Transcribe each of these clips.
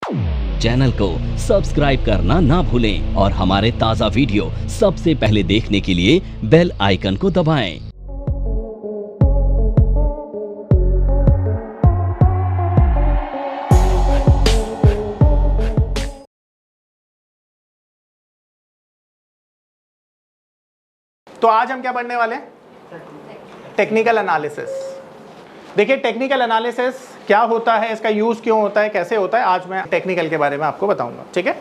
Channel को subscribe करना ना भूलें और हमारे ताज़ा वीडियो सबसे पहले देखने के लिए बेल आइकन को दबाएं। तो आज हम क्या पढ़ने वाले हैं? Technical analysis. देखिए, टेक्निकल एनालिसिस क्या होता है, इसका यूज क्यों होता है, कैसे होता है, आज मैं टेक्निकल के बारे में आपको बताऊंगा। ठीक है,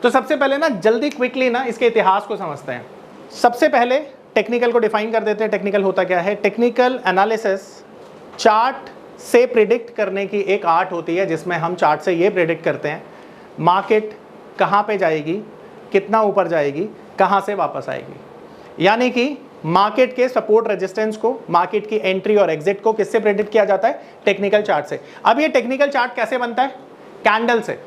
तो सबसे पहले ना जल्दी क्विकली ना इसके इतिहास को समझते हैं। सबसे पहले टेक्निकल को डिफाइन कर देते हैं। टेक्निकल होता क्या है? टेक्निकल एनालिसिस चार्ट से प्रिडिक्ट करने की एक आर्ट होती है, जिसमें हम चार्ट से ये प्रिडिक्ट करते हैं मार्केट कहाँ पे जाएगी, कितना ऊपर जाएगी, कहाँ से वापस आएगी। यानी कि मार्केट के सपोर्ट रेजिस्टेंस को, मार्केट की एंट्री और एग्जिट को किससे प्रेडिक्ट किया जाता है? टेक्निकल चार्ट से। अब ये टेक्निकल चार्ट कैसे बनता है? कैंडल से।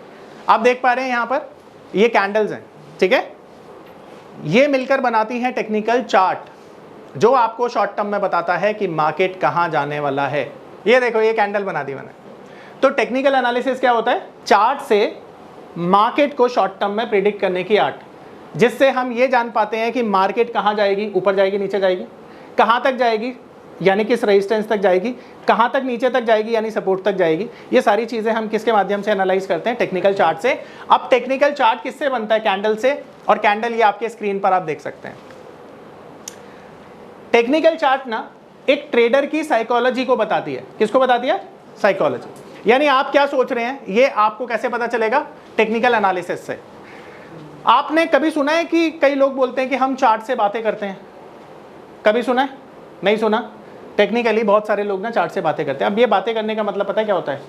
आप देख पा रहे हैं यहां पर ये कैंडल्स हैं, ठीक है, ये मिलकर बनाती हैं टेक्निकल चार्ट, जो आपको शॉर्ट टर्म में बताता है कि मार्केट कहां जाने वाला है। ये देखो, ये कैंडल बना दी मैंने। तो टेक्निकल एनालिसिस क्या होता है? चार्ट से मार्केट को शॉर्ट टर्म में प्रेडिक्ट करने की आर्ट, जिससे हम ये जान पाते हैं कि मार्केट कहाँ जाएगी, ऊपर जाएगी, नीचे जाएगी, कहाँ तक जाएगी यानी किस रेजिस्टेंस तक जाएगी, कहाँ तक नीचे तक जाएगी यानी सपोर्ट तक जाएगी। ये सारी चीज़ें हम किसके माध्यम से एनालाइज करते हैं? टेक्निकल चार्ट से। अब टेक्निकल चार्ट किससे बनता है? कैंडल से। और कैंडल ये आपके स्क्रीन पर आप देख सकते हैं। टेक्निकल चार्ट ना एक ट्रेडर की साइकोलॉजी को बताती है। किसको बताती है? साइकोलॉजी। यानी आप क्या सोच रहे हैं ये आपको कैसे पता चलेगा? टेक्निकल एनालिसिस से। आपने कभी सुना है कि कई लोग बोलते हैं कि हम चार्ट से बातें करते हैं? कभी सुना है? नहीं सुना? टेक्निकली बहुत सारे लोग ना चार्ट से बातें करते हैं। अब ये बातें करने का मतलब पता है क्या होता है?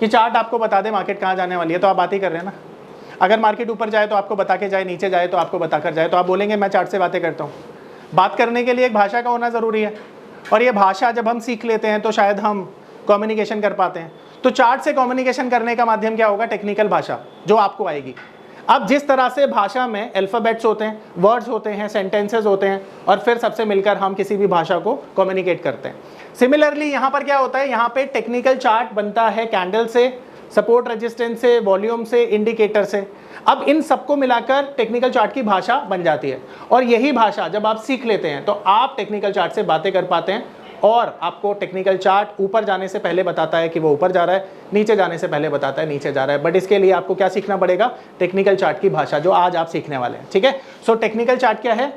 कि चार्ट आपको बता दे मार्केट कहाँ जाने वाली है, तो आप बात ही कर रहे हैं ना। अगर मार्केट ऊपर जाए तो आपको बता के जाए, नीचे जाए तो आपको बता कर जाए, तो आप बोलेंगे मैं चार्ट से बातें करता हूँ। बात करने के लिए एक भाषा का होना ज़रूरी है, और ये भाषा जब हम सीख लेते हैं तो शायद हम कम्युनिकेशन कर पाते हैं। तो चार्ट से कम्युनिकेशन करने का माध्यम क्या होगा? टेक्निकल भाषा, जो आपको आएगी। अब जिस तरह से भाषा में अल्फ़ाबेट्स होते हैं, वर्ड्स होते हैं, सेंटेंसेस होते हैं, और फिर सबसे मिलकर हम किसी भी भाषा को कम्युनिकेट करते हैं। सिमिलरली यहाँ पर क्या होता है? यहाँ पे टेक्निकल चार्ट बनता है कैंडल से, सपोर्ट रेजिस्टेंस से, वॉल्यूम से, इंडिकेटर से। अब इन सबको मिलाकर टेक्निकल चार्ट की भाषा बन जाती है, और यही भाषा जब आप सीख लेते हैं तो आप टेक्निकल चार्ट से बातें कर पाते हैं, और आपको टेक्निकल चार्ट ऊपर जाने से पहले बताता है कि वो ऊपर जा रहा है, नीचे जाने से पहले बताता है नीचे जा रहा है। बट इसके लिए आपको क्या सीखना पड़ेगा? टेक्निकल चार्ट की भाषा, जो आज आप सीखने वाले हैं। ठीक है, सो टेक्निकल चार्ट क्या है?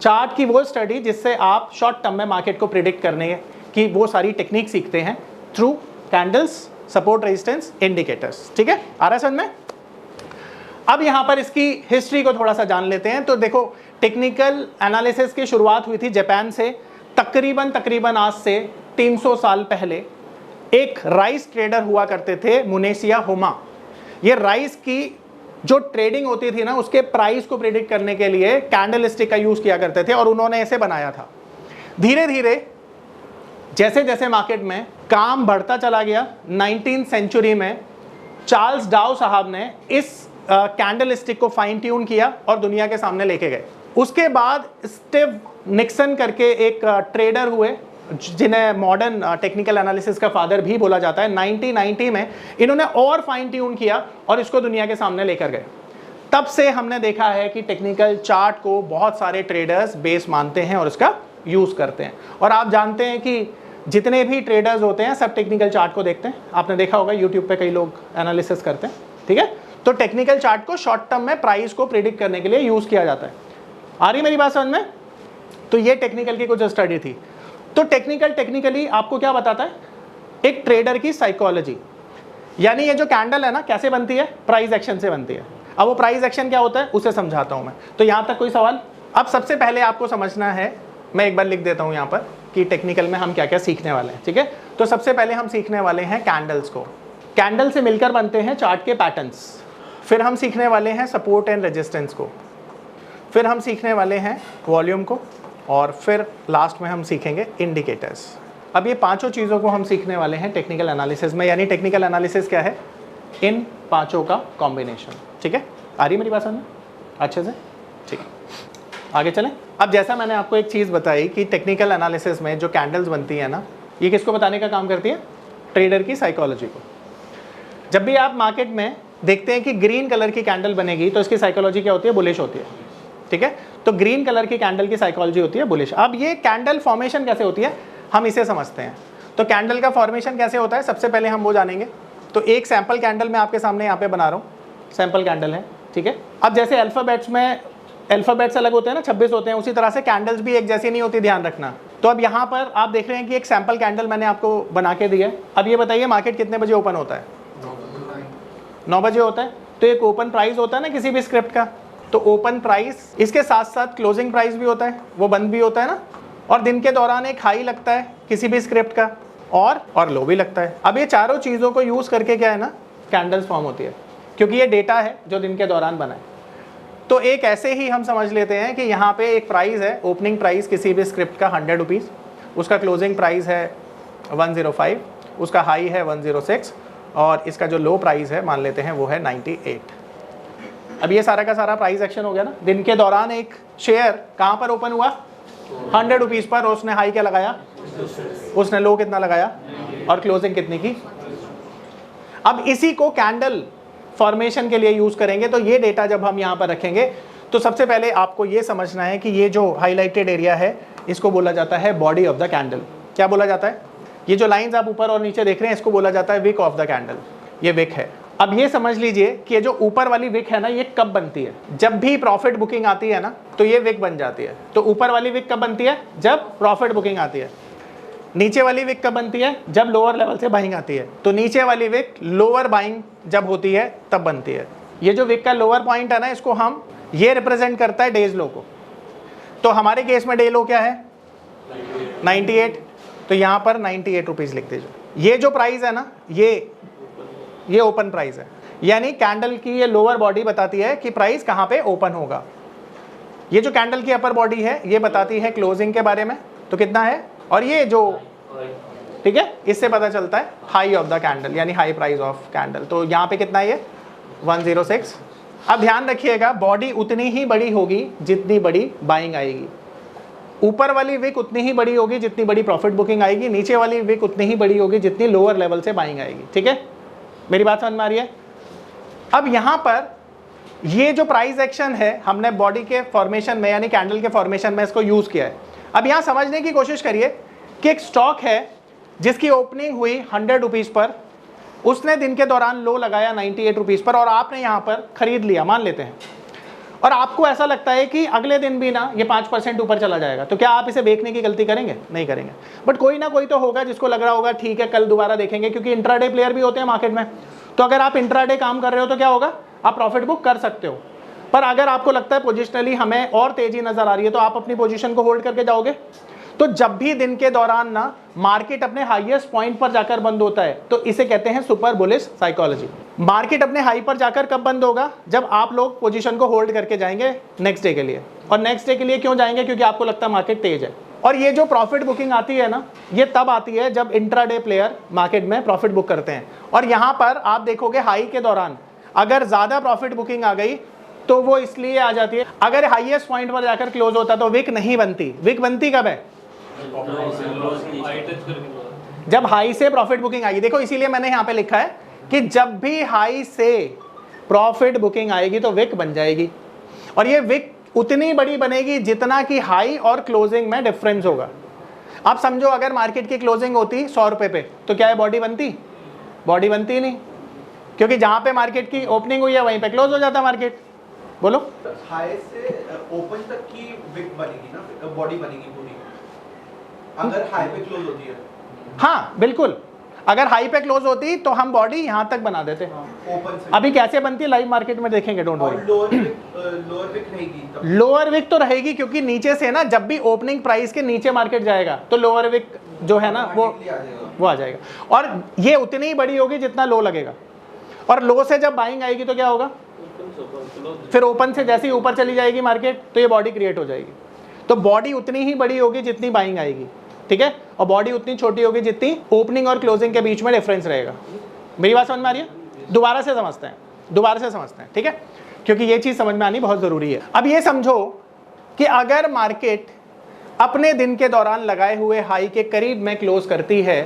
चार्ट की वो स्टडी जिससे आप शॉर्ट टर्म में मार्केट को प्रिडिक्ट करने की वो सारी टेक्निक सीखते हैं through candles, support resistance, indicators. ठीक है, आ रहा है समझ में? अब यहाँ पर इसकी हिस्ट्री को थोड़ा सा जान लेते हैं। तो देखो, टेक्निकल एनालिसिस की शुरुआत हुई थी जापान से। तकरीबन आज से 300 साल पहले एक राइस ट्रेडर हुआ करते थे, मुनेशिया होमा। ये राइस की जो ट्रेडिंग होती थी ना, उसके प्राइस को प्रेडिक्ट करने के लिए कैंडलस्टिक का यूज किया करते थे, और उन्होंने ऐसे बनाया था। धीरे धीरे जैसे जैसे मार्केट में काम बढ़ता चला गया, 19th सेंचुरी में चार्ल्स डाउ साहब ने इस कैंडलस्टिक को फाइन ट्यून किया और दुनिया के सामने लेके गए। उसके बाद स्टीव निक्सन करके एक ट्रेडर हुए, जिन्हें मॉडर्न टेक्निकल एनालिसिस का फादर भी बोला जाता है। 1990 में इन्होंने और फाइन ट्यून किया और इसको दुनिया के सामने लेकर गए। तब से हमने देखा है कि टेक्निकल चार्ट को बहुत सारे ट्रेडर्स बेस मानते हैं और इसका यूज़ करते हैं। और आप जानते हैं कि जितने भी ट्रेडर्स होते हैं सब टेक्निकल चार्ट को देखते हैं। आपने देखा होगा यूट्यूब पे कई लोग एनालिसिस करते हैं। ठीक है, तो टेक्निकल चार्ट को शॉर्ट टर्म में प्राइस को प्रिडिक्ट करने के लिए यूज़ किया जाता है। आ रही मेरी बात समझ में? तो ये टेक्निकल की कुछ स्टडी थी। तो टेक्निकली आपको क्या बताता है? एक ट्रेडर की साइकोलॉजी। यानी ये जो कैंडल है ना, कैसे बनती है? प्राइस एक्शन से बनती है। अब वो प्राइस एक्शन क्या होता है उसे समझाता हूं मैं। तो यहां तक कोई सवाल? अब सबसे पहले आपको समझना है, मैं एक बार लिख देता हूं यहां पर कि टेक्निकल में हम क्या क्या सीखने वाले हैं। ठीक है, तो सबसे पहले हम सीखने वाले हैं कैंडल्स को। कैंडल से मिलकर बनते हैं चार्ट के पैटर्न्स। फिर हम सीखने वाले हैं सपोर्ट एंड रेजिस्टेंस को। फिर हम सीखने वाले हैं वॉल्यूम को, और फिर लास्ट में हम सीखेंगे इंडिकेटर्स। अब ये पांचों चीज़ों को हम सीखने वाले हैं टेक्निकल एनालिसिस में। यानी टेक्निकल एनालिसिस क्या है? इन पांचों का कॉम्बिनेशन। ठीक है, आ रही मेरी बात समझ में अच्छे से? ठीक है, आगे चलें। अब जैसा मैंने आपको एक चीज़ बताई कि टेक्निकल एनालिसिस में जो कैंडल्स बनती है ना, ये किसको बताने का काम करती है? ट्रेडर की साइकोलॉजी को। जब भी आप मार्केट में देखते हैं कि ग्रीन कलर की कैंडल बनेगी तो इसकी साइकोलॉजी क्या होती है, बुलिश होती है, ठीक है। तो ग्रीन कलर की कैंडल की साइकोलॉजी होती है बुलिश। अब ये कैंडल फॉर्मेशन कैसे होती है हम इसे समझते हैं। तो कैंडल का फॉर्मेशन कैसे होता है सबसे पहले हम वो जानेंगे। तो एक सैंपल कैंडल मैं आपके सामने यहाँ पे बना रहा हूँ, सैंपल कैंडल है, ठीक है। अब जैसे अल्फ़ाबेट्स में अल्फ़ाबेट्स अलग होते हैं ना, 26 होते हैं, उसी तरह से कैंडल्स भी एक जैसी नहीं होती, ध्यान रखना। तो अब यहाँ पर आप देख रहे हैं कि एक सैंपल कैंडल मैंने आपको बना के दी है। अब ये बताइए मार्केट कितने बजे ओपन होता है? 9 बजे होता है। तो एक ओपन प्राइस होता है ना किसी भी स्क्रिप्ट का, तो ओपन प्राइस इसके साथ साथ क्लोजिंग प्राइस भी होता है, वो बंद भी होता है ना। और दिन के दौरान एक हाई लगता है किसी भी स्क्रिप्ट का और लो भी लगता है। अब ये चारों चीज़ों को यूज़ करके क्या है ना, कैंडल्स फॉर्म होती है, क्योंकि ये डेटा है जो दिन के दौरान बना है। तो एक ऐसे ही हम समझ लेते हैं कि यहाँ पे एक प्राइस है, ओपनिंग प्राइस किसी भी स्क्रिप्ट का 100 रुपीज़, उसका क्लोजिंग प्राइस है 105, उसका हाई है 106 और इसका जो लो प्राइस है मान लेते हैं वो है 98। अब ये सारा का सारा प्राइस एक्शन हो गया ना। दिन के दौरान एक शेयर कहाँ पर ओपन हुआ? 100 रुपीज़ पर, और उसने हाई क्या लगाया, उसने लो कितना लगाया और क्लोजिंग कितनी की। अब इसी को कैंडल फॉर्मेशन के लिए यूज करेंगे। तो ये डेटा जब हम यहाँ पर रखेंगे तो सबसे पहले आपको ये समझना है कि ये जो हाईलाइटेड एरिया है इसको बोला जाता है बॉडी ऑफ द कैंडल। क्या बोला जाता है? ये जो लाइंस आप ऊपर और नीचे देख रहे हैं इसको बोला जाता है विक ऑफ द कैंडल। ये विक है। अब ये समझ लीजिए कि ये जो ऊपर वाली विक है ना, ये कब बनती है? जब भी प्रॉफिट बुकिंग आती है ना तो ये विक बन जाती है। तो ऊपर वाली विक कब बनती है? जब प्रॉफिट बुकिंग आती है। नीचे वाली विक कब बनती है? जब लोअर लेवल से बाइंग आती है। तो नीचे वाली विक लोअर बाइंग जब होती है तब बनती है। ये जो विक का लोअर पॉइंट है ना, इसको हम ये रिप्रेजेंट करता है डेज लो को। तो हमारे केस में डे लो क्या है? 98। तो यहाँ पर 98 रुपीज़ लिख दीजिए। ये जो प्राइस है ना, ये ओपन प्राइस है, यानी कैंडल की ये लोअर बॉडी बताती है कि प्राइस कहाँ पे ओपन होगा। ये जो कैंडल की अपर बॉडी है ये बताती है क्लोजिंग के बारे में, तो कितना है। और ये जो, ठीक है, इससे पता चलता है हाई ऑफ द कैंडल, यानी हाई प्राइस ऑफ कैंडल। तो यहाँ पे कितना है ये? 106। अब ध्यान रखिएगा बॉडी उतनी ही बड़ी होगी जितनी बड़ी बाइंग आएगी। ऊपर वाली विक उतनी ही बड़ी होगी जितनी बड़ी प्रॉफिट बुकिंग आएगी, नीचे वाली विक उतनी ही बड़ी होगी जितनी लोअर लेवल से बाइंग आएगी। ठीक है, मेरी बात समझ में आ रही है? अब यहाँ पर ये जो प्राइस एक्शन है हमने बॉडी के फॉर्मेशन में यानी कैंडल के फॉर्मेशन में इसको यूज किया है। अब यहाँ समझने की कोशिश करिए कि एक स्टॉक है जिसकी ओपनिंग हुई 100 रुपीज़ पर, उसने दिन के दौरान लो लगाया 98 रुपीज़ पर और आपने यहाँ पर खरीद लिया मान लेते हैं, और आपको ऐसा लगता है कि अगले दिन भी ना ये 5% ऊपर चला जाएगा, तो क्या आप इसे बेचने की गलती करेंगे? नहीं करेंगे। बट कोई ना कोई तो होगा जिसको लग रहा होगा ठीक है कल दोबारा देखेंगे, क्योंकि इंट्राडे प्लेयर भी होते हैं मार्केट में। तो अगर आप इंट्राडे काम कर रहे हो तो क्या होगा, आप प्रॉफिट बुक कर सकते हो। पर अगर आपको लगता है पोजिशनली हमें और तेजी नजर आ रही है तो आप अपनी पोजीशन को होल्ड करके जाओगे। तो जब भी दिन के दौरान ना मार्केट अपने हाईएस्ट पॉइंट पर जाकर बंद होता है तो इसे कहते हैं सुपर बुलिश साइकोलॉजी। मार्केट अपने हाई पर जाकर कब बंद होगा? जब आप लोग पोजीशन को होल्ड करके जाएंगे नेक्स्ट डे के लिए। और नेक्स्ट डे के लिए क्यों जाएंगे? क्योंकि आपको लगता है मार्केट तेज है। और ये जो प्रॉफिट बुकिंग आती है ना, ये तब आती है जब इंट्राडे प्लेयर मार्केट में प्रॉफिट बुक करते हैं। और यहाँ पर आप देखोगे हाई के दौरान अगर ज्यादा प्रॉफिट बुकिंग आ गई तो वो इसलिए आ जाती है, अगर हाईएस्ट पॉइंट पर जाकर क्लोज होता तो विक नहीं बनती। विक बनती कब है? जब हाई से प्रॉफिट बुकिंग आएगी। देखो इसीलिए मैंने यहां पे लिखा है कि जब भी हाई से प्रॉफिट बुकिंग आएगी तो विक बन जाएगी, और ये विक उतनी बड़ी बनेगी जितना कि हाई और क्लोजिंग में डिफरेंस होगा। आप समझो अगर मार्केट की क्लोजिंग होती 100 रुपए पे तो क्या है बॉडी बनती? बॉडी बनती नहीं, क्योंकि जहां पे मार्केट की ओपनिंग हुई है वहीं पे क्लोज हो जाता मार्केट। बोलो। हाई से ओपन तक की विक बनेगी ना, बॉडी बनेगी पूरी अगर हाई पे क्लोज होती है। हाँ बिल्कुल, अगर हाई पे क्लोज होती तो हम बॉडी यहां तक बना देते। ओपन से अभी कैसे बनती है लाइव मार्केट में देखेंगे, डोंट वरी। लोअर विक रहेगी। लोअर विक तो रहेगी क्योंकि नीचे से ना जब भी ओपनिंग प्राइस के नीचे मार्केट जाएगा तो लोअर विक जो है ना वो आ जाएगा, और ये उतनी ही बड़ी होगी जितना लो लगेगा। और लो से जब बाइंग आएगी तो क्या होगा? फिर ओपन से जैसे ही ऊपर चली जाएगी मार्केट तो ये बॉडी क्रिएट हो जाएगी। तो बॉडी उतनी ही बड़ी होगी जितनी बाइंग आएगी, ठीक है, और बॉडी उतनी छोटी होगी जितनी ओपनिंग और क्लोजिंग के बीच में डिफरेंस रहेगा। मेरी बात समझ में आ रही है? दोबारा से समझते हैं, ठीक है, क्योंकि ये चीज समझ में आनी बहुत जरूरी है। अब ये समझो कि अगर मार्केट अपने दिन के दौरान लगाए हुए हाई के करीब में क्लोज करती है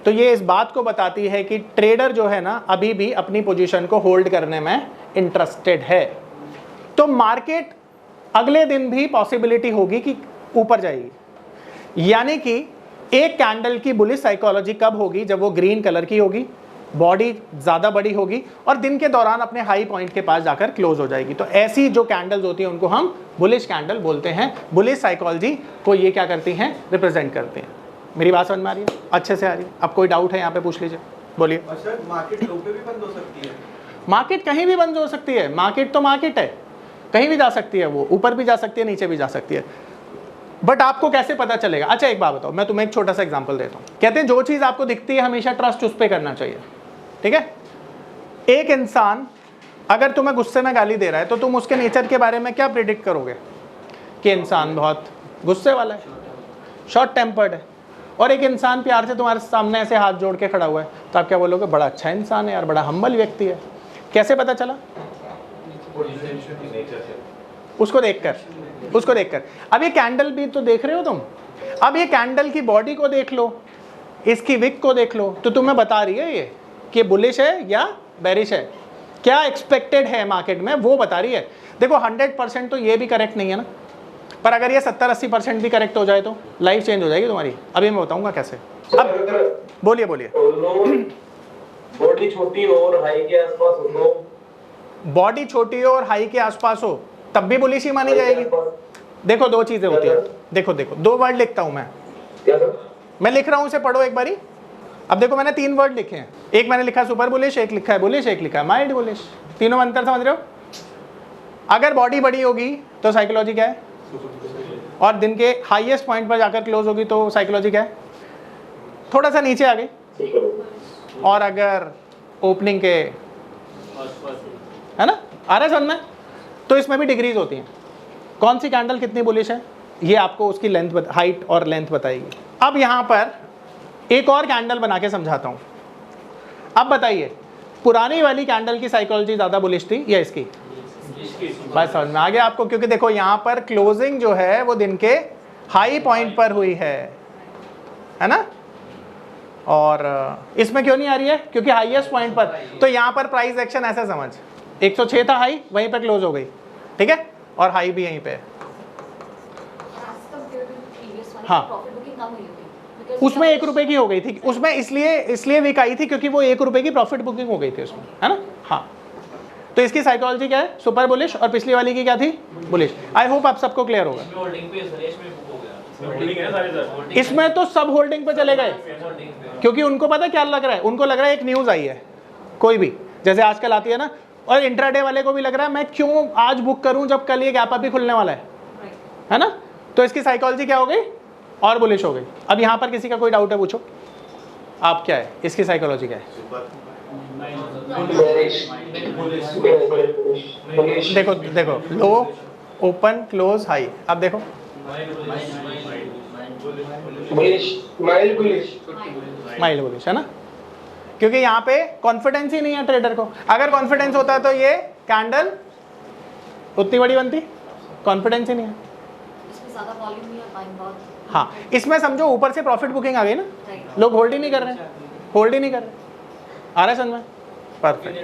तो ये इस बात को बताती है कि ट्रेडर जो है ना अभी भी अपनी पोजीशन को होल्ड करने में इंटरेस्टेड है। तो मार्केट अगले दिन भी पॉसिबिलिटी होगी कि ऊपर जाएगी, यानी कि एक कैंडल की बुलिश साइकोलॉजी कब होगी, जब वो ग्रीन कलर की होगी, बॉडी ज़्यादा बड़ी होगी और दिन के दौरान अपने हाई पॉइंट के पास जाकर क्लोज हो जाएगी। तो ऐसी जो कैंडल्स होती हैं उनको हम बुलिश कैंडल बोलते हैं। बुलिश साइकोलॉजी को ये क्या करती हैं, रिप्रेजेंट करते हैं। मेरी बात समझ में आ रही है, अच्छे से आ रही है? अब कोई डाउट है यहाँ पे पूछ लीजिए, बोलिए। सर मार्केट लो पे भी बंद हो सकती है? मार्केट कहीं भी बंद हो सकती है, मार्केट तो मार्केट है, कहीं भी जा सकती है, वो ऊपर भी जा सकती है, नीचे भी जा सकती है। बट आपको कैसे पता चलेगा? अच्छा एक बात बताओ, मैं तुम्हें एक छोटा सा एग्जांपल देता हूँ। कहते हैं जो चीज़ आपको दिखती है हमेशा ट्रस्ट उस पर करना चाहिए, ठीक है? एक इंसान अगर तुम्हें गुस्से में गाली दे रहा है तो तुम उसके नेचर के बारे में क्या प्रिडिक्ट करोगे? कि इंसान बहुत गुस्से वाला है, शॉर्ट टेम्पर्ड है। और एक इंसान प्यार से तुम्हारे सामने ऐसे हाथ जोड़ के खड़ा हुआ है तो आप क्या बोलोगे? बड़ा अच्छा इंसान है यार, बड़ा हम्बल व्यक्ति है। कैसे पता चला? उसको देखकर। अब ये कैंडल भी तो देख रहे हो तुम, अब ये कैंडल की बॉडी को देख लो, इसकी विक को देख लो, तो तुम्हें बता रही है ये कि बुलिश है या बेरिश है, क्या एक्सपेक्टेड है मार्केट में, वो बता रही है। देखो 100% तो ये भी करेक्ट नहीं है ना, पर अगर ये 70-80% भी करेक्ट हो जाए तो लाइफ चेंज हो जाएगी तुम्हारी। अभी मैं बताऊंगा कैसे। अब बोलिए। बॉडी छोटी और हाई के आसपास हो तो, बॉडी छोटी और हाई के आसपास हो तब भी बुलिश ही मानी जाएगी। देखो दो चीजें होती है, देखो 2 वर्ड लिखता हूं मैं लिख रहा हूं, उसे पढ़ो एक बारी। अब देखो मैंने 3 वर्ड लिखे हैं, एक मैंने लिखा सुपर बुलिश, एक लिखा है बुलिश, एक लिखा है माइल्ड बुलिश। तीनों में अंतर समझ रहे हो? अगर बॉडी बड़ी होगी तो साइकोलॉजी क्या है, और दिन के हाईएस्ट पॉइंट पर जाकर क्लोज होगी तो साइकोलॉजी क्या है, थोड़ा सा नीचे आ गई। और अगर ओपनिंग के, है ना, आ रहा है समझ में? तो इसमें भी डिग्रीज होती हैं, कौन सी कैंडल कितनी बुलिश है ये आपको उसकी लेंथ, हाइट और लेंथ बताएगी। अब यहाँ पर एक और कैंडल बना के समझाता हूँ। अब बताइए पुरानी वाली कैंडल की साइकोलॉजी ज़्यादा बुलिश थी या इसकी? बस समझ में आ गया आपको, क्योंकि देखो यहाँ पर क्लोजिंग जो है वो दिन के हाई पॉइंट पर हुई है ना, और इसमें क्यों नहीं आ रही है? क्योंकि हाईएस्ट पॉइंट पर। तो यहाँ पर प्राइस एक्शन ऐसा समझ, 106 था हाई, वहीं पर क्लोज हो गई, ठीक है, और हाई भी यहीं पे है। हाँ, उसमें 1 रुपए की हो गई थी, उसमें इसलिए वीक आई थी क्योंकि वो 1 रुपए की प्रॉफिट बुकिंग हो गई थी उसमें, है ना। हाँ, तो इसकी साइकोलॉजी क्या है? सुपर बुलिश, और पिछली वाली की क्या थी? बुलिश। आई होप आप सबको क्लियर होगा। इसमें तो सब होल्डिंग पे चले गए, क्योंकि उनको पता क्या लग रहा है, उनको लग रहा है एक न्यूज आई है कोई भी, जैसे आजकल आती है ना, और इंट्राडे वाले को भी लग रहा है मैं क्यों आज बुक करूं जब कल ये गैप अप भी खुलने वाला है ना। तो इसकी साइकोलॉजी क्या हो गई? और बुलिश हो गई। अब यहाँ पर किसी का कोई डाउट है, पूछो आप, क्या है इसकी साइकोलॉजी क्या है? देखो लो, ओपन, क्लोज, हाई। अब देखो माइल्ड बुलिश है ना, क्योंकि यहाँ पे कॉन्फिडेंस ही नहीं है ट्रेडर को। अगर कॉन्फिडेंस होता है तो ये कैंडल उतनी बड़ी बनती, कॉन्फिडेंस ही नहीं है। हाँ, इसमें समझो ऊपर से प्रॉफिट बुकिंग आ गई ना, लोग होल्ड ही नहीं कर रहे हैं, आ रहा है समझ में? परफेक्ट।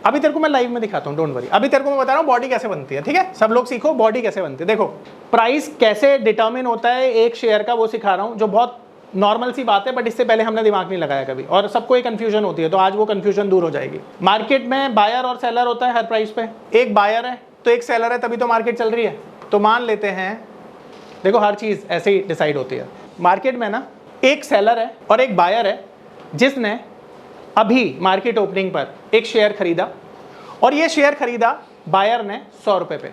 अभी तेरे को मैं लाइव में दिखाता हूँ, डोंट वरी। अभी तेरे को मैं बता रहा हूँ बॉडी कैसे बनती है, ठीक है? सब लोग सीखो बॉडी कैसे बनती है। देखो प्राइस कैसे डिटर्मिन होता है एक शेयर का, वो सिखा रहा हूँ, जो बहुत नॉर्मल सी बात है, बट इससे पहले हमने दिमाग नहीं लगाया कभी, और सबको एक कंफ्यूजन होती है, तो आज वो कंफ्यूजन दूर हो जाएगी। मार्केट में बायर और सेलर होता है हर प्राइस पे, एक बायर है तो एक सेलर है, तभी तो मार्केट चल रही है। तो मान लेते हैं, देखो हर चीज़ ऐसे ही डिसाइड होती है मार्केट में ना, एक सेलर है और एक बायर है जिसने अभी मार्केट ओपनिंग पर एक शेयर खरीदा, और ये शेयर खरीदा बायर ने 100 रुपए पे।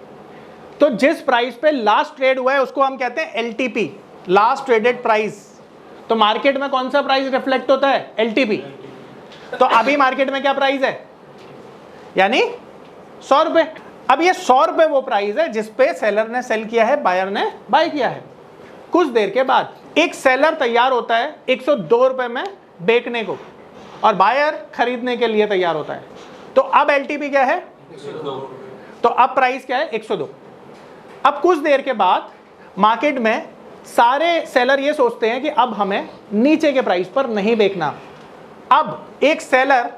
तो जिस प्राइस पे लास्ट ट्रेड हुआ है उसको हम कहते हैं LTP, लास्ट ट्रेडेड प्राइस। तो मार्केट में कौन सा प्राइस रिफ्लेक्ट होता है? LTP। तो अभी मार्केट में क्या प्राइस है? यानी 100 रुपए। अब ये 100 रुपए वो प्राइस है जिसपे सेलर ने सेल किया है, बायर ने बाय किया है। कुछ देर के बाद एक सेलर तैयार होता है 102 रुपए में बेचने को, और बायर खरीदने के लिए तैयार होता है। तो अब LTP क्या है? 102। तो अब प्राइस क्या है? 102। अब कुछ देर के बाद मार्केट में सारे सेलर ये सोचते हैं कि अब हमें नीचे के प्राइस पर नहीं बेचना। अब एक सेलर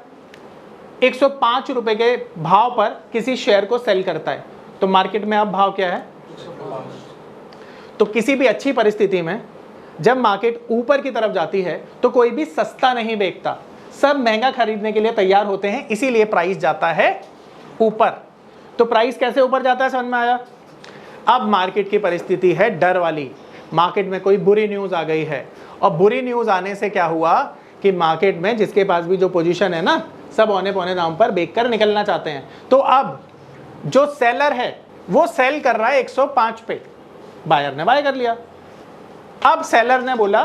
105 रुपए के भाव पर किसी शेयर को सेल करता है, तो मार्केट में अब भाव क्या है? तो किसी भी अच्छी परिस्थिति में जब मार्केट ऊपर की तरफ जाती है तो कोई भी सस्ता नहीं बेचता, सब महंगा खरीदने के लिए तैयार होते हैं, इसीलिए प्राइस जाता है ऊपर। तो प्राइस कैसे ऊपर जाता है समझ में आया? अब मार्केट की परिस्थिति है डर वाली, मार्केट में कोई बुरी न्यूज़ आ गई है, और बुरी न्यूज़ आने से क्या हुआ कि मार्केट में जिसके पास भी जो पोजीशन है ना, सब औने पौने दाम पर बेचकर निकलना चाहते हैं। तो अब जो सेलर है वो सेल कर रहा है 105 पे, बायर ने बाय कर लिया। अब सेलर ने बोला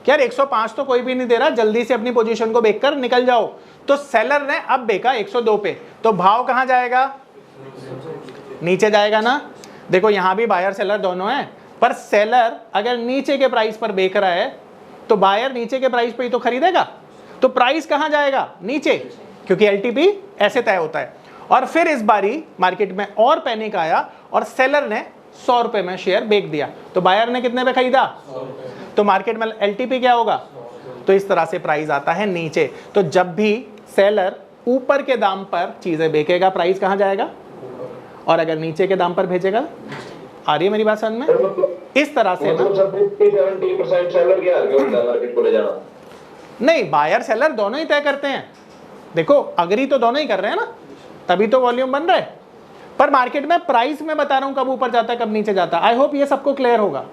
कि यार 105 तो कोई भी नहीं दे रहा, जल्दी से अपनी पोजीशन को बेचकर निकल जाओ। तो सेलर ने अब बेचा 102 पे, तो भाव कहां जाएगा? नीचे जाएगा ना। देखो यहां भी बायर सेलर दोनों हैं, पर सेलर अगर नीचे के प्राइस पर बेच रहा है तो बायर नीचे के प्राइस पे ही तो खरीदेगा, तो प्राइस कहां जाएगा? नीचे, क्योंकि एलटीपी ऐसे तय होता है। और फिर इस बारी मार्केट में और पैनिक आया और सेलर ने 100 रुपए में शेयर बेच दिया, तो बायर ने कितने पे खरीदा? तो मार्केट में एलटीपी क्या होगा? तो इस तरह से प्राइस आता है नीचे। तो जब भी सेलर ऊपर के दाम पर चीजें बेचेगा, प्राइस कहां जाएगा? और अगर नीचे के दाम पर भेजेगा, आ रही है मेरी बात समझ में? इस तरह से ना 70% सेलर क्या होता है मार्केट को ले जाना? नहीं, बायर सेलर दोनों ही तय करते हैं। देखो अग्री तो दोनों ही कर रहे हैं ना, तभी तो वॉल्यूम बन रहा है। पर मार्केट में प्राइस मैं बता रहा हूं कब ऊपर जाता है कब नीचे जाता है। आई होप ये सबको क्लियर होगा,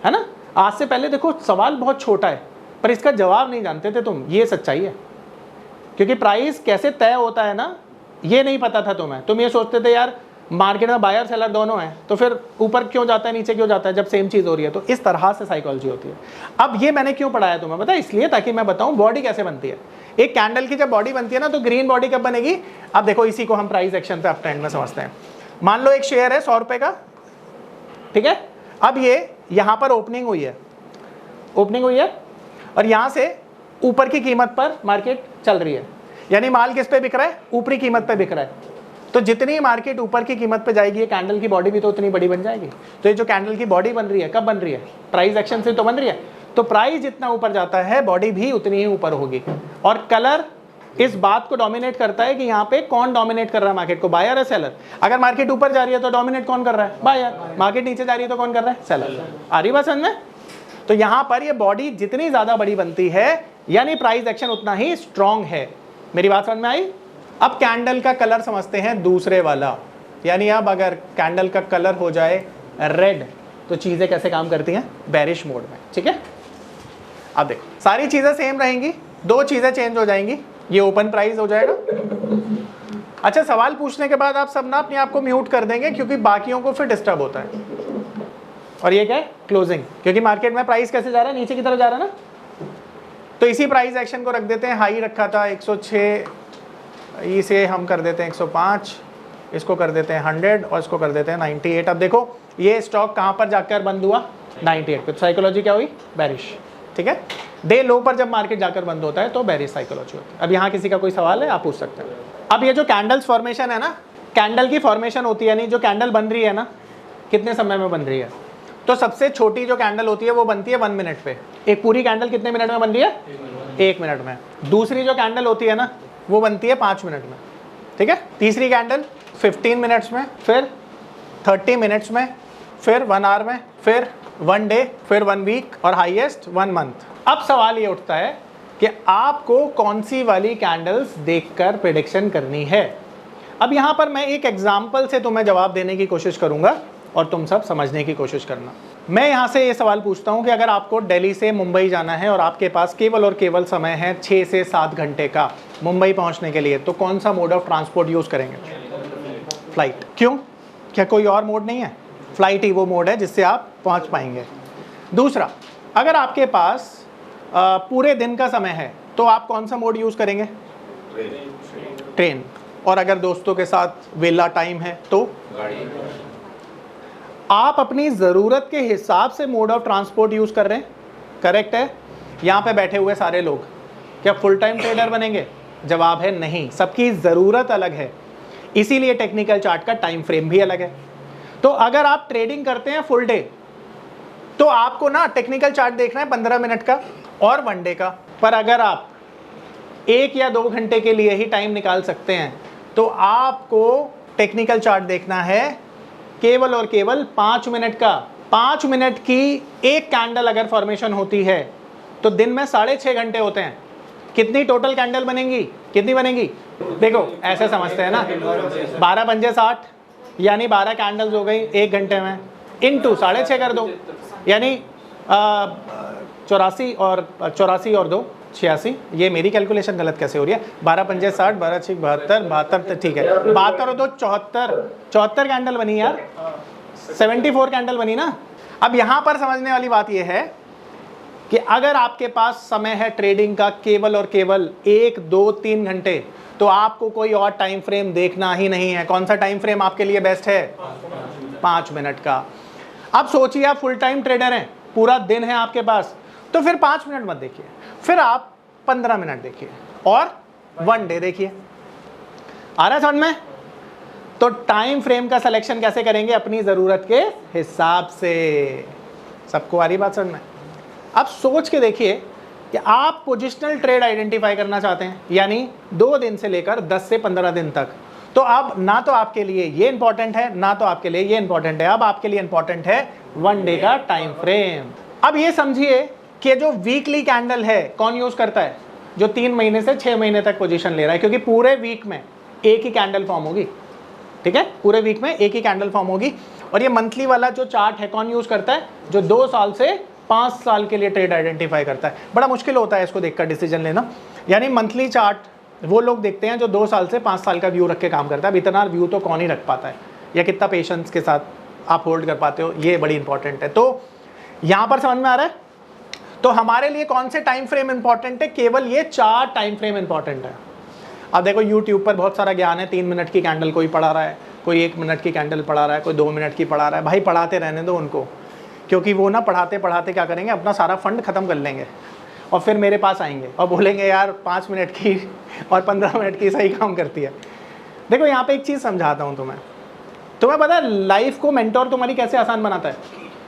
है ना? आज से पहले देखो सवाल बहुत छोटा है पर इसका जवाब नहीं जानते थे तुम, ये सच्चाई है। क्योंकि प्राइस कैसे तय होता है ना, ये नहीं पता था तुम्हें। तुम ये सोचते थे यार मार्केट में बायर सेलर दोनों हैं, तो फिर ऊपर क्यों जाता है नीचे क्यों जाता है जब सेम चीज हो रही है। तो इस तरह से साइकोलॉजी होती है। अब ये मैंने क्यों पढ़ाया तुम्हें पता है? इसलिए ताकि मैं बताऊं बॉडी कैसे बनती है। एक कैंडल की जब बॉडी बनती है ना, तो ग्रीन बॉडी कब बनेगी? अब देखो इसी को हम प्राइस एक्शन पे आफ्टर एंड में समझते हैं। मान लो एक शेयर है 100 रुपए का, ठीक है? अब ये यहां पर ओपनिंग हुई है, और यहां से ऊपर की कीमत पर मार्केट चल रही है, यानी माल किस पे बिक रहा है? ऊपरी कीमत पे बिक रहा है। तो जितनी मार्केट ऊपर की कीमत पे जाएगी, ये कैंडल की बॉडी भी तो उतनी बड़ी बन जाएगी। तो ये जो कैंडल की बॉडी बन रही है कब बन रही है? प्राइस एक्शन से तो बन रही है। तो प्राइस जितना ऊपर जाता है बॉडी भी उतनी ही ऊपर होगी। और कलर इस बात को डोमिनेट करता है कि यहाँ पे कौन डोमिनेट कर रहा है मार्केट को, बायर है सेलर। अगर मार्केट ऊपर जा रही है तो डोमिनेट कौन कर रहा है? बायर। मार्केट नीचे जा रही है तो कौन कर रहा है? सेलर। आ रही बात समझ में? तो यहाँ पर ये बॉडी जितनी ज्यादा बड़ी बनती है यानी प्राइस एक्शन उतना ही स्ट्रॉन्ग है। मेरी बात समझ में आई? अब कैंडल का कलर समझते हैं दूसरे वाला, यानी अब अगर कैंडल का कलर हो जाए रेड तो चीजें कैसे काम करती हैं? बेरिश मोड में, ठीक है? अब देखो सारी चीजें सेम रहेंगी, दो चीजें चेंज हो जाएंगी, ये ओपन प्राइस हो जाएगा। अच्छा, सवाल पूछने के बाद आप सब ना अपने आप को म्यूट कर देंगे क्योंकि बाकियों को फिर डिस्टर्ब होता है। और ये क्या है? क्लोजिंग, क्योंकि मार्केट में प्राइस कैसे जा रहा है? नीचे की तरफ जा रहा है ना। तो इसी प्राइस एक्शन को रख देते हैं, हाई रखा था 106, इसे हम कर देते हैं 105, इसको कर देते हैं 100 और इसको कर देते हैं 98। अब देखो ये स्टॉक कहाँ पर जाकर बंद हुआ? 98 पे। तो साइकोलॉजी क्या हुई? बेरिश, ठीक है? डे लो पर जब मार्केट जाकर बंद होता है तो बेरिश साइकोलॉजी होती है। अब यहाँ किसी का कोई सवाल है? आप पूछ सकते हैं। अब ये जो कैंडल्स फॉर्मेशन है ना, कैंडल की फॉर्मेशन होती है, यानी जो कैंडल बन रही है ना, कितने समय में बन रही है? तो सबसे छोटी जो कैंडल होती है वो बनती है 1 मिनट पे। एक पूरी कैंडल कितने मिनट में बन रही है? 1 मिनट में। दूसरी जो कैंडल होती है ना वो बनती है 5 मिनट में, ठीक है? तीसरी कैंडल 15 मिनट्स में, फिर 30 मिनट्स में, फिर 1 आवर में, फिर 1 डे, फिर 1 वीक और हाईएस्ट 1 मंथ। अब सवाल ये उठता है कि आपको कौन सी वाली कैंडल्स देखकर प्रेडिक्शन करनी है। अब यहाँ पर मैं एक एग्जाम्पल से तुम्हें जवाब देने की कोशिश करूंगा और तुम सब समझने की कोशिश करना। मैं यहाँ से ये सवाल पूछता हूँ कि अगर आपको दिल्ली से मुंबई जाना है और आपके पास केवल और केवल समय है 6 से 7 घंटे का मुंबई पहुँचने के लिए, तो कौन सा मोड ऑफ ट्रांसपोर्ट यूज़ करेंगे? फ्लाइट। क्यों? क्या कोई और मोड नहीं है? फ्लाइट ही वो मोड है जिससे आप पहुँच पाएंगे। दूसरा, अगर आपके पास पूरे दिन का समय है तो आप कौन सा मोड यूज़ करेंगे? ट्रेन। और अगर दोस्तों के साथ वेला टाइम है तो गाड़ी। आप अपनी ज़रूरत के हिसाब से मोड ऑफ ट्रांसपोर्ट यूज़ कर रहे हैं, करेक्ट है? यहाँ पे बैठे हुए सारे लोग क्या फुल टाइम ट्रेडर बनेंगे? जवाब है नहीं, सबकी ज़रूरत अलग है, इसीलिए टेक्निकल चार्ट का टाइम फ्रेम भी अलग है। तो अगर आप ट्रेडिंग करते हैं फुल डे तो आपको ना टेक्निकल चार्ट देखना है 15 मिनट का और 1 डे का। पर अगर आप 1 या 2 घंटे के लिए ही टाइम निकाल सकते हैं तो आपको टेक्निकल चार्ट देखना है केवल और केवल 5 मिनट का। 5 मिनट की एक कैंडल अगर फॉर्मेशन होती है तो दिन में 6.5 घंटे होते हैं। कितनी टोटल कैंडल बनेंगी, कितनी बनेगी? देखो ऐसे समझते हैं ना, 12 पंजे 60 यानी 12 कैंडल्स हो गई 1 घंटे में, इनटू 6.5 कर दो, यानी 84 और 2 86। ये मेरी कैलकुलेशन गलत कैसे हो रही है? 12 पंजे 60, 12 6 72, ठीक है 72 और 2 74 कैंडल बनी यार, 74 कैंडल बनी ना। अब यहां पर समझने वाली बात यह है कि अगर आपके पास समय है ट्रेडिंग का केवल और केवल 1, 2, 3 घंटे, तो आपको कोई और टाइम फ्रेम देखना ही नहीं है। कौन सा टाइम फ्रेम आपके लिए बेस्ट है? 5 मिनट का। अब सोचिए आप फुल टाइम ट्रेडर हैं, पूरा दिन है आपके पास, तो फिर 5 मिनट मत देखिए, फिर आप 15 मिनट देखिए और 1 डे देखिए। आ रहा है समझ में? तो टाइम फ्रेम का सिलेक्शन कैसे करेंगे? अपनी जरूरत के हिसाब से। सबको आ रही बात समझ में? अब सोच के देखिए कि आप पोजिशनल ट्रेड आइडेंटिफाई करना चाहते हैं, यानी 2 दिन से लेकर 10 से 15 दिन तक। तो अब ना तो आपके लिए ये इंपॉर्टेंट है, ना तो आपके लिए ये इंपॉर्टेंट है। अब आपके लिए इंपॉर्टेंट है 1 डे का टाइम फ्रेम। अब ये समझिए कि जो वीकली कैंडल है कौन यूज करता है? जो 3 महीने से 6 महीने तक पोजीशन ले रहा है, क्योंकि पूरे वीक में एक ही कैंडल फॉर्म होगी। ठीक है, पूरे वीक में एक ही कैंडल फॉर्म होगी। और ये मंथली वाला जो चार्ट है कौन यूज करता है? जो 2 साल से 5 साल के लिए ट्रेड आइडेंटिफाई करता है। बड़ा मुश्किल होता है इसको देखकर डिसीजन लेना। यानी मंथली चार्ट वो लोग देखते हैं जो 2 साल से 5 साल का व्यू रख के काम करता है। अब इतना व्यू तो कौन ही रख पाता है, या कितना पेशेंस के साथ आप होल्ड कर पाते हो, ये बड़ी इंपॉर्टेंट है। तो यहां पर समझ में आ रहा है? तो हमारे लिए कौन से टाइम फ्रेम इंपॉर्टेंट है? केवल ये 4 टाइम फ्रेम इंपॉर्टेंट है। अब देखो यूट्यूब पर बहुत सारा ज्ञान है, 3 मिनट की कैंडल कोई पढ़ा रहा है, कोई 1 मिनट की कैंडल पढ़ा रहा है, कोई 2 मिनट की पढ़ा रहा है। भाई पढ़ाते रहने दो उनको, क्योंकि वो ना पढ़ाते पढ़ाते क्या करेंगे, अपना सारा फंड खत्म कर लेंगे और फिर मेरे पास आएंगे और बोलेंगे यार 5 मिनट की और 15 मिनट की सही काम करती है। देखो यहाँ पे एक चीज़ समझाता हूँ तुम्हें पता है लाइफ को मेंटोर तुम्हारी कैसे आसान बनाता है?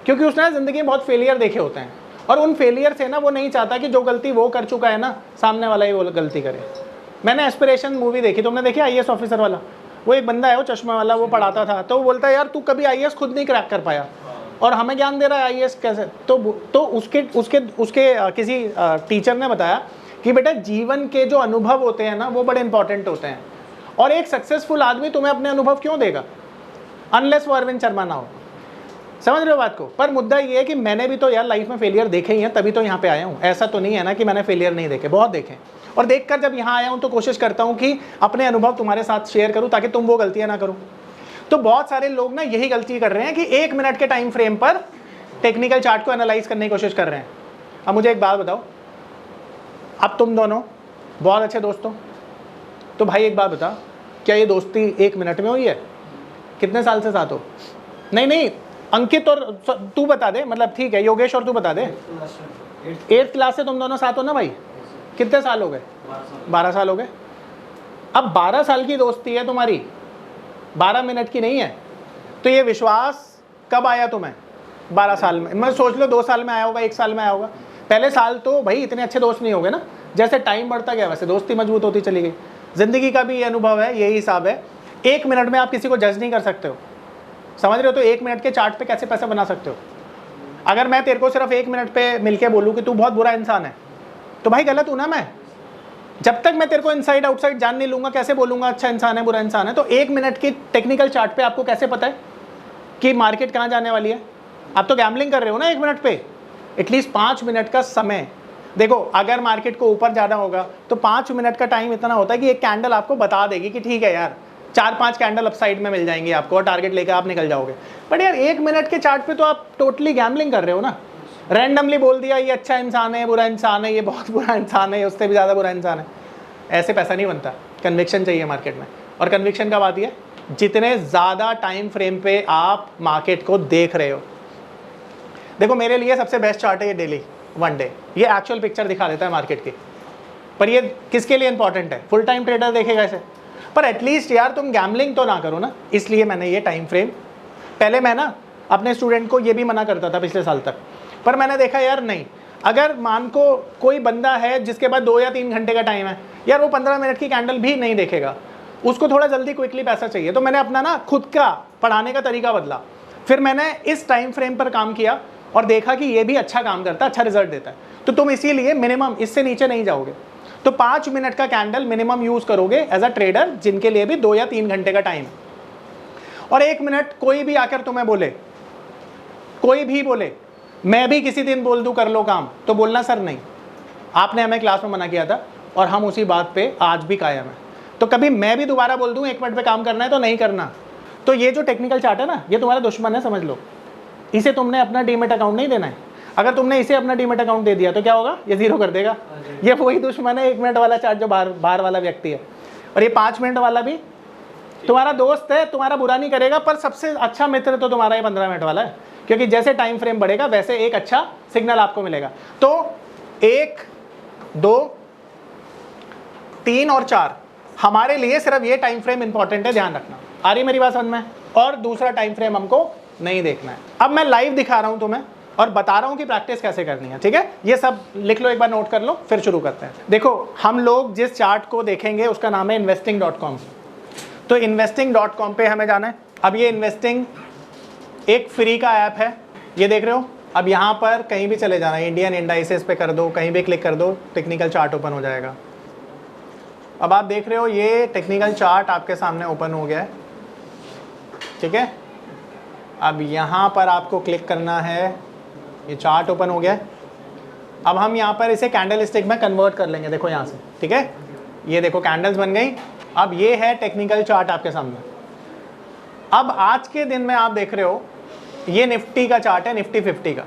क्योंकि उसने ज़िंदगी में बहुत फेलियर देखे होते हैं, और उन फेलियर से ना वो नहीं चाहता कि जो गलती वो कर चुका है ना, सामने वाला ही वो गलती करे। मैंने एस्पिरेशन मूवी देखी, तुमने देखी आईएएस ऑफिसर वाला? वो एक बंदा है, वो चश्मा वाला, वो पढ़ाता था, तो वो बोलता है यार तू कभी आईएएस खुद नहीं क्रैक कर पाया और हमें ज्ञान दे रहा है आईएएस कैसे। तो उसके किसी टीचर ने बताया कि बेटा जीवन के जो अनुभव होते हैं ना वो बड़े इंपॉर्टेंट होते हैं, और एक सक्सेसफुल आदमी तुम्हें अपने अनुभव क्यों देगा? अनलेस वो अरविंद शर्मा ना हो। समझ रहे हो बात को? पर मुद्दा ये है कि मैंने भी तो यार लाइफ में फेलियर देखे ही हैं, तभी तो यहाँ पे आया हूँ। ऐसा तो नहीं है ना कि मैंने फेलियर नहीं देखे, बहुत देखे। और देखकर जब यहाँ आया हूँ तो कोशिश करता हूँ कि अपने अनुभव तुम्हारे साथ शेयर करूँ ताकि तुम वो गलतियाँ ना करो। तो बहुत सारे लोग ना यही गलती कर रहे हैं कि 1 मिनट के टाइम फ्रेम पर टेक्निकल चार्ट को एनालाइज करने की कोशिश कर रहे हैं। अब मुझे एक बात बताओ, अब तुम दोनों बहुत अच्छे दोस्त हो, तो भाई एक बात बता, क्या ये दोस्ती 1 मिनट में हुई है? कितने साल से साथ हो? नहीं अंकित और तू बता दे, मतलब ठीक है योगेश और तू बता दे। 8th क्लास से तुम दोनों साथ हो ना भाई? कितने साल हो गए? 12 साल हो गए। अब 12 साल की दोस्ती है तुम्हारी, 12 मिनट की नहीं है। तो ये विश्वास कब आया तुम्हें? 12 साल में। मैं सोच लो 2 साल में आया होगा, 1 साल में आया होगा। पहले साल तो भाई इतने अच्छे दोस्त नहीं हो गए ना, जैसे टाइम बढ़ता गया वैसे दोस्ती मजबूत होती चली गई। जिंदगी का भी ये अनुभव है, यही हिसाब है। 1 मिनट में आप किसी को जज नहीं कर सकते हो, समझ रहे हो? तो 1 मिनट के चार्ट पे कैसे पैसा बना सकते हो? अगर मैं तेरे को सिर्फ 1 मिनट पे मिलके बोलूँ कि तू बहुत बुरा इंसान है, तो भाई गलत हूँ ना मैं? जब तक मैं तेरे को इनसाइड आउटसाइड जान नहीं लूंगा, कैसे बोलूंगा अच्छा इंसान है बुरा इंसान है? तो 1 मिनट की टेक्निकल चार्ट पे आपको कैसे पता है कि मार्केट कहाँ जाने वाली है? आप तो गैम्बलिंग कर रहे हो ना 1 मिनट पे। एटलीस्ट 5 मिनट का समय देखो, अगर मार्केट को ऊपर जाना होगा तो 5 मिनट का टाइम इतना होता है कि एक कैंडल आपको बता देगी कि ठीक है यार 4-5 कैंडल अपसाइड में मिल जाएंगी आपको और टारगेट लेकर आप निकल जाओगे। बट यार 1 मिनट के चार्ट पे तो आप टोटली गैम्बलिंग कर रहे हो ना। रैंडमली बोल दिया ये अच्छा इंसान है, बुरा इंसान है, ये बहुत बुरा इंसान है, उससे भी ज़्यादा बुरा इंसान है। ऐसे पैसा नहीं बनता, कन्विक्शन चाहिए मार्केट में। और कन्विक्शन कब आती है? जितने ज़्यादा टाइम फ्रेम पे आप मार्केट को देख रहे हो। देखो मेरे लिए सबसे बेस्ट चार्ट है ये डेली 1 डे। ये एक्चुअल पिक्चर दिखा देता है मार्केट की। पर ये किसके लिए इंपॉर्टेंट है? फुल टाइम ट्रेडर देखेगा इसे। पर एटलीस्ट यार तुम गैम्बलिंग तो ना करो ना, इसलिए मैंने ये टाइम फ्रेम। पहले मैं ना अपने स्टूडेंट को ये भी मना करता था पिछले साल तक पर मैंने देखा यार नहीं, अगर मान को कोई बंदा है जिसके पास 2 या 3 घंटे का टाइम है, यार वो 15 मिनट की कैंडल भी नहीं देखेगा, उसको थोड़ा जल्दी क्विकली पैसा चाहिए। तो मैंने अपना ना खुद का पढ़ाने का तरीका बदला, फिर मैंने इस टाइम फ्रेम पर काम किया और देखा कि ये भी अच्छा काम करता है, अच्छा रिजल्ट देता है। तो तुम इसीलिए मिनिमम इससे नीचे नहीं जाओगे, तो 5 मिनट का कैंडल मिनिमम यूज करोगे एज अ ट्रेडर, जिनके लिए भी 2 या 3 घंटे का टाइम है। और 1 मिनट कोई भी आकर तुम्हें बोले, कोई भी बोले, मैं भी किसी दिन बोल दूं कर लो काम, तो बोलना सर नहीं, आपने हमें क्लास में मना किया था और हम उसी बात पे आज भी कायम है। तो कभी मैं भी दोबारा बोल दूं 1 मिनट पे काम करना है तो नहीं करना। तो ये जो टेक्निकल चार्ट है ना, ये तुम्हारा दुश्मन है, समझ लो। इसे तुमने अपना डीमेट अकाउंट नहीं देना है। अगर तुमने इसे अपना डीमेट अकाउंट दे दिया तो क्या होगा, ये 0 कर देगा। ये वही दुश्मन है 1 मिनट वाला चार्ट जो बाहर वाला व्यक्ति है। और ये 5 मिनट वाला भी तुम्हारा दोस्त है, तुम्हारा बुरा नहीं करेगा, पर सबसे अच्छा मित्र तो तुम्हारा ये 15 मिनट वाला है, क्योंकि जैसे टाइम फ्रेम बढ़ेगा वैसे एक अच्छा सिग्नल आपको मिलेगा। तो 1, 2, 3 और 4 हमारे लिए सिर्फ ये टाइम फ्रेम इंपॉर्टेंट है, ध्यान रखना। आ रही मेरी बात समझ में? और दूसरा टाइम फ्रेम हमको नहीं देखना है। अब मैं लाइव दिखा रहा हूं तुम्हें और बता रहा हूं कि प्रैक्टिस कैसे करनी है, ठीक है? ये सब लिख लो, एक बार नोट कर लो, फिर शुरू करते हैं। देखो, हम लोग जिस चार्ट को देखेंगे उसका नाम है investing.com। तो investing.com पे हमें जाना है। अब ये इन्वेस्टिंग एक फ्री का ऐप है, ये देख रहे हो। अब यहाँ पर कहीं भी चले जाना है, इंडियन इंडाइसेस पे कर दो, कहीं भी क्लिक कर दो, टेक्निकल चार्ट ओपन हो जाएगा। अब आप देख रहे हो ये टेक्निकल चार्ट आपके सामने ओपन हो गया है, ठीक है? अब यहाँ पर आपको क्लिक करना है, ये चार्ट ओपन हो गया है। अब हम यहाँ पर इसे कैंडल स्टिक में कन्वर्ट कर लेंगे, देखो यहाँ से, ठीक है? ये देखो कैंडल्स बन गई। अब ये है टेक्निकल चार्ट आपके सामने। अब आज के दिन में आप देख रहे हो ये निफ्टी का चार्ट है, निफ्टी 50 का।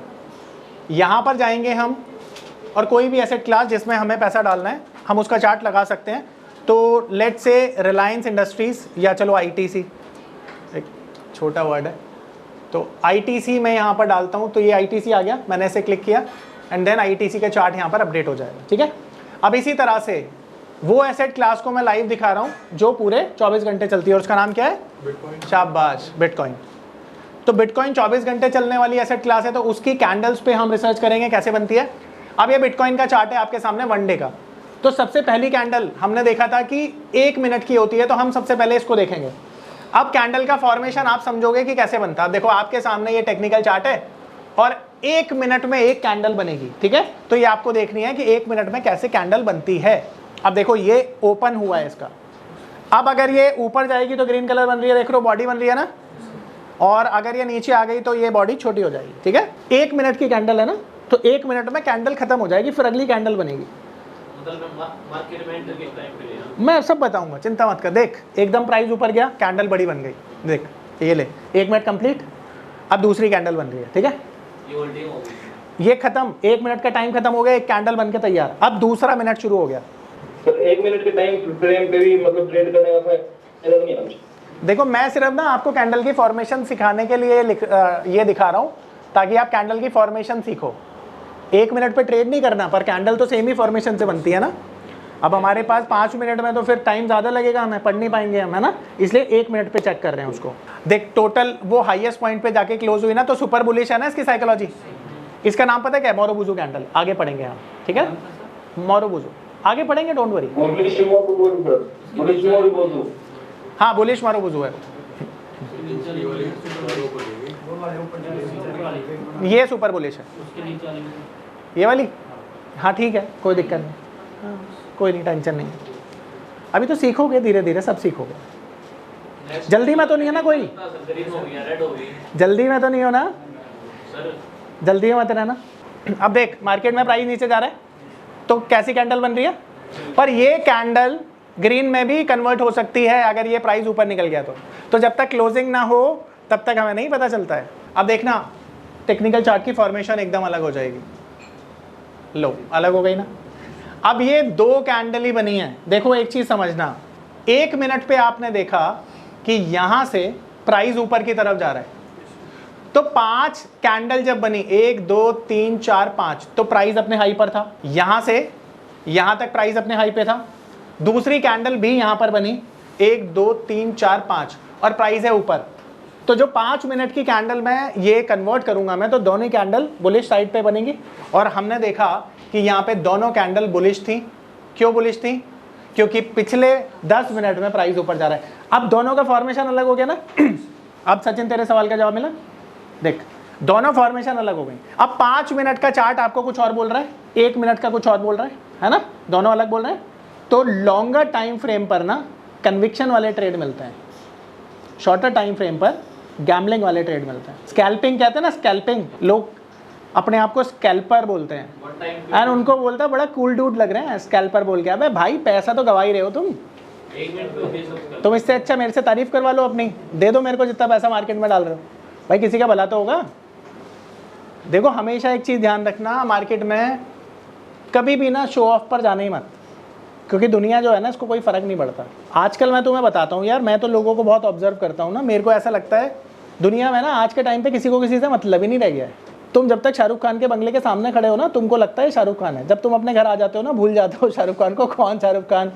यहाँ पर जाएंगे हम और कोई भी एसेट क्लास जिसमें हमें पैसा डालना है हम उसका चार्ट लगा सकते हैं। तो लेट से रिलायंस इंडस्ट्रीज़ या चलो ITC, एक छोटा वर्ड है, तो ITC मैं यहाँ पर डालता हूँ, तो ये ITC आ गया, मैंने इसे क्लिक किया एंड देन ITC का चार्ट यहाँ पर अपडेट हो जाएगा, ठीक है? अब इसी तरह से वो एसेट क्लास को मैं लाइव दिखा रहा हूँ जो पूरे 24 घंटे चलती है और उसका नाम क्या है? शाबाश, बिटकॉइन। तो बिटकॉइन 24 घंटे चलने वाली एसेट क्लास है, तो उसकी कैंडल्स पे हम रिसर्च करेंगे कैसे बनती है। अब ये बिटकॉइन का चार्ट है आपके सामने 1 डे का। तो सबसे पहली कैंडल हमने देखा था कि 1 मिनट की होती है, तो हम सबसे पहले इसको देखेंगे। अब कैंडल का फॉर्मेशन आप समझोगे कि कैसे बनता है। देखो आपके सामने ये टेक्निकल चार्ट है और 1 मिनट में एक कैंडल बनेगी, ठीक है? तो ये आपको देखनी है कि 1 मिनट में कैसे कैंडल बनती है। अब देखो ये ओपन हुआ है इसका। अब अगर ये ऊपर जाएगी तो ग्रीन कलर बन रही है, देख लो बॉडी बन रही है ना, और अगर ये नीचे आ गई तो ये बॉडी छोटी हो जाएगी, ठीक है? 1 मिनट की कैंडल है ना, तो 1 मिनट में कैंडल खत्म हो जाएगी, फिर अगली कैंडल बनेगी। मैं सब बताऊंगा, चिंता मत कर। देख एकदम प्राइस ऊपर गया, कैंडल बड़ी बन गई, देख ये ले, 1 मिनट कंप्लीट, अब दूसरी कैंडल बन रही है, ठीक है? ये खत्म, 1 मिनट का टाइम खत्म हो गया, एक कैंडल बन के तैयार। अब दूसरा मिनट शुरू हो गया। तो 1 मिनट के टाइम फ्रेम पे भी मतलब ट्रेड करने का फायदा नहीं है? देखो मैं सिर्फ ना आपको कैंडल की फॉर्मेशन सिखाने के लिए ये दिखा रहा हूँ ताकि आप कैंडल की फॉर्मेशन सीखो। 1 मिनट पे ट्रेड नहीं करना, पर कैंडल तो सेम ही फॉर्मेशन से बनती है ना। अब हमारे पास 5 मिनट में तो फिर टाइम ज़्यादा लगेगा, हमें पढ़ नहीं पाएंगे हम, है ना? इसलिए 1 मिनट पे चेक कर रहे हैं उसको। देख टोटल वो हाईएस्ट पॉइंट पे जाके क्लोज हुई ना, तो सुपर बुलिश है ना इसकी साइकोलॉजी। इसका नाम पता है क्या? मोरोबुजू कैंडल। आगे पढ़ेंगे हम, ठीक है? मोरोबुजू आगे पढ़ेंगे, डोंट वरी। हाँ बुलिश मोरोबुजू है, ये सुपर बुलिश है, ये वाली। हाँ ठीक है, कोई दिक्कत नहीं, हाँ, कोई नहीं, टेंशन नहीं। अभी तो सीखोगे, धीरे धीरे सब सीखोगे। जल्दी में तो नहीं है ना कोई? जल्दी में तो नहीं हो ना? जल्दी में मत रहना। अब देख मार्केट में प्राइस नीचे जा रहा है तो कैसी कैंडल बन रही है, पर ये कैंडल ग्रीन में भी कन्वर्ट हो सकती है अगर ये प्राइस ऊपर निकल गया तो जब तक क्लोजिंग ना हो तब तक हमें नहीं पता चलता है। अब देखना टेक्निकल चार्ट की फॉर्मेशन एकदम अलग हो जाएगी। लो अलग हो गई ना। अब ये 2 कैंडल ही बनी है। देखो एक चीज समझना, 1 मिनट पे आपने देखा कि यहां से प्राइस ऊपर की तरफ जा रहा है, तो 5 कैंडल जब बनी, 1 2 3 4 5, तो प्राइस अपने हाई पर था। यहां से यहां तक प्राइस अपने हाई पे था। दूसरी कैंडल भी यहां पर बनी, 1 2 3 4 5, और प्राइस है ऊपर। तो जो 5 मिनट की कैंडल में ये कन्वर्ट करूंगा मैं, तो दोनों कैंडल बुलिश साइड पे बनेंगी। और हमने देखा कि यहाँ पे दोनों कैंडल बुलिश थी। क्यों बुलिश थी? क्योंकि पिछले 10 मिनट में प्राइस ऊपर जा रहा है। अब दोनों का फॉर्मेशन अलग हो गया ना। अब सचिन तेरे सवाल का जवाब मिला? देख, दोनों फॉर्मेशन अलग हो गई। अब 5 मिनट का चार्ट आपको कुछ और बोल रहा है, 1 मिनट का कुछ और बोल रहा है ना, दोनों अलग बोल रहे हैं। तो लॉन्गर टाइम फ्रेम पर ना कन्विक्शन वाले ट्रेड मिलते हैं, शॉर्टर टाइम फ्रेम पर गैम्बलिंग वाले ट्रेड मिलते हैं। स्कैल्पिंग कहते हैं ना, स्कैल्पिंग, लोग अपने आप को स्कैल्पर बोलते हैं और उनको बोलता है बड़ा कूल डूड लग रहे हैं स्कैल्पर बोल के। अबे भाई पैसा तो गवा ही रहे हो तुम इससे अच्छा मेरे से तारीफ करवा लो अपनी, दे दो मेरे को जितना पैसा मार्केट में डाल रहे हो। भाई किसी का भला तो होगा। देखो हमेशा एक चीज़ ध्यान रखना, मार्केट में कभी भी ना शो ऑफ पर जाना ही मत, क्योंकि दुनिया जो है ना इसको कोई फ़र्क नहीं पड़ता। आजकल मैं तुम्हें बताता हूँ यार, मैं तो लोगों को बहुत ऑब्जर्व करता हूँ ना, मेरे को ऐसा लगता है दुनिया में ना आज के टाइम पे किसी को किसी से मतलब ही नहीं रह गया है। तुम जब तक शाहरुख खान के बंगले के सामने खड़े हो ना, तुमको लगता है शाहरुख खान है। जब तुम अपने घर आ जाते हो ना, भूल जाते हो शाहरुख खान को, कौन शाहरुख खान,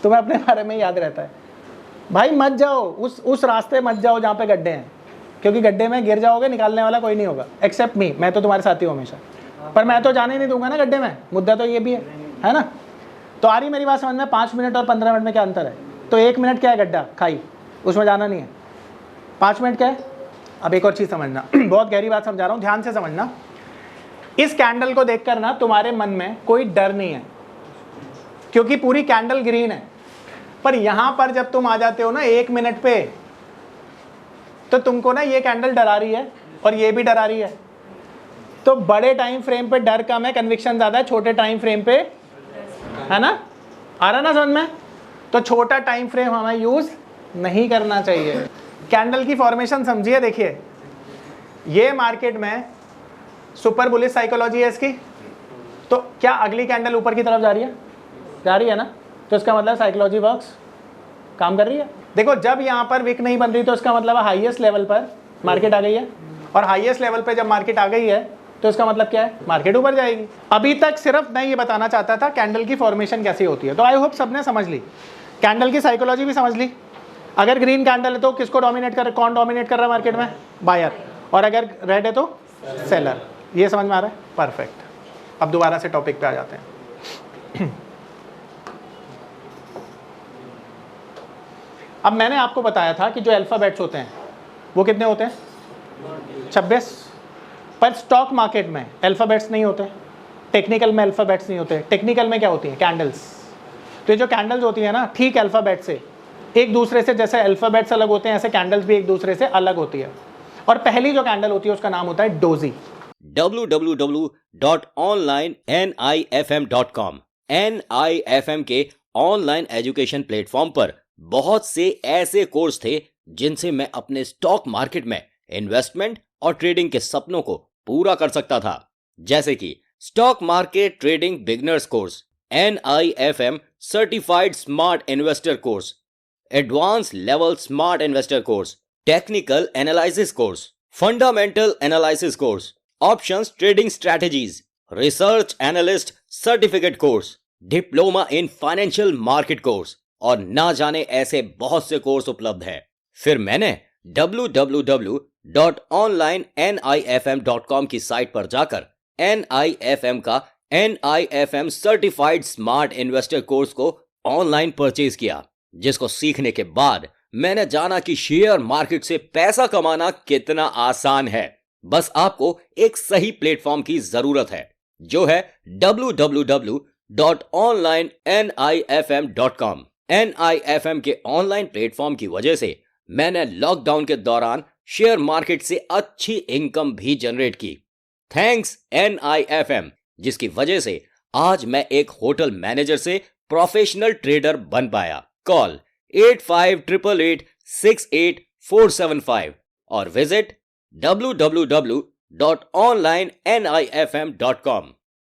तुम्हें अपने बारे में याद रहता है। भाई मत जाओ उस रास्ते, मत जाओ जहाँ पे गड्ढे हैं, क्योंकि गड्ढे में गिर जाओगे, निकालने वाला कोई नहीं होगा एक्सेप्ट मी। मैं तो तुम्हारे साथी हूँ हमेशा, पर मैं तो जाने नहीं दूंगा ना गड्ढे में। मुद्दा तो ये भी है ना। तो आ रही मेरी बात समझ में? 5 मिनट और 15 मिनट में क्या अंतर है? तो 1 मिनट क्या है? गड्ढा, खाई, उसमें जाना नहीं है। 5 मिनट क्या है? अब एक और चीज़ समझना, बहुत गहरी बात समझा रहा हूँ, ध्यान से समझना। इस कैंडल को देखकर ना तुम्हारे मन में कोई डर नहीं है, क्योंकि पूरी कैंडल ग्रीन है। पर यहां पर जब तुम आ जाते हो ना 1 मिनट पे, तो तुमको ना ये कैंडल डरा रही है और ये भी डरा रही है। तो बड़े टाइम फ्रेम पे डर कम है, कन्विक्शन ज्यादा है। छोटे टाइम फ्रेम पे है ना, आ रहा ना समझ में? तो छोटा टाइम फ्रेम हमें यूज नहीं करना चाहिए। कैंडल की फॉर्मेशन समझिए। देखिए ये मार्केट में सुपर बुलिश साइकोलॉजी है इसकी। तो क्या अगली कैंडल ऊपर की तरफ जा रही है? जा रही है ना। तो इसका मतलब साइकोलॉजी वर्क्स, काम कर रही है। देखो जब यहाँ पर विक नहीं बन रही तो इसका मतलब हाईएस्ट लेवल पर मार्केट आ गई है, और हाईएस्ट लेवल पे जब मार्केट आ गई है तो इसका मतलब क्या है? मार्केट ऊपर जाएगी। अभी तक सिर्फ मैं ये बताना चाहता था कैंडल की फॉर्मेशन कैसी होती है। तो आई होप सबने समझ ली, कैंडल की साइकोलॉजी भी समझ ली। अगर ग्रीन कैंडल है तो किसको डोमिनेट कर, कौन डोमिनेट कर रहा है मार्केट में? बायर। और अगर रेड है तो सेलर। ये समझ में आ रहा है? परफेक्ट। अब दोबारा से टॉपिक पे आ जाते हैं। अब मैंने आपको बताया था कि जो अल्फाबेट्स होते हैं वो कितने होते हैं? 26। पर स्टॉक मार्केट में अल्फाबेट्स नहीं होते, टेक्निकल में अल्फाबेट्स नहीं होते। टेक्निकल में क्या होती है? कैंडल्स। तो ये जो कैंडल्स होती है ना, ठीक अल्फाबेट से एक दूसरे से, जैसे अल्फाबेट्स अलग होते हैं ऐसे कैंडल्स भी एक दूसरे से अलग होती है। और पहली जो कैंडल होती है उसका नाम होता है डोजी। www.onlinenifm.com NIFM के ऑनलाइन एजुकेशन प्लेटफॉर्म पर बहुत से ऐसे कोर्स थे जिनसे मैं अपने स्टॉक मार्केट में इन्वेस्टमेंट और ट्रेडिंग के सपनों को पूरा कर सकता था, जैसे कि stock market trading beginners course, NIFM certified smart investor course, advance level smart investor course, technical analysis course, fundamental analysis course, options trading strategies, research analyst certificate course, diploma in financial market course और ना जाने ऐसे बहुत से course उपलब्ध है। फिर मैंने www.onlinenifm.com की साइट पर जाकर NIFM का NIFM certified smart investor course को ऑनलाइन परचेज किया, जिसको सीखने के बाद मैंने जाना कि शेयर मार्केट से पैसा कमाना कितना आसान है। बस आपको एक सही प्लेटफॉर्म की जरूरत है, जो है www.onlinenifm.com। NIFM के ऑनलाइन प्लेटफॉर्म की वजह से मैंने लॉकडाउन के दौरान शेयर मार्केट से अच्छी इनकम भी जनरेट की। थैंक्स NIFM, जिसकी वजह से आज मैं एक होटल मैनेजर से प्रोफेशनल ट्रेडर बन पाया। कॉल 8588868475 और विजिट www.onlinenifm.com।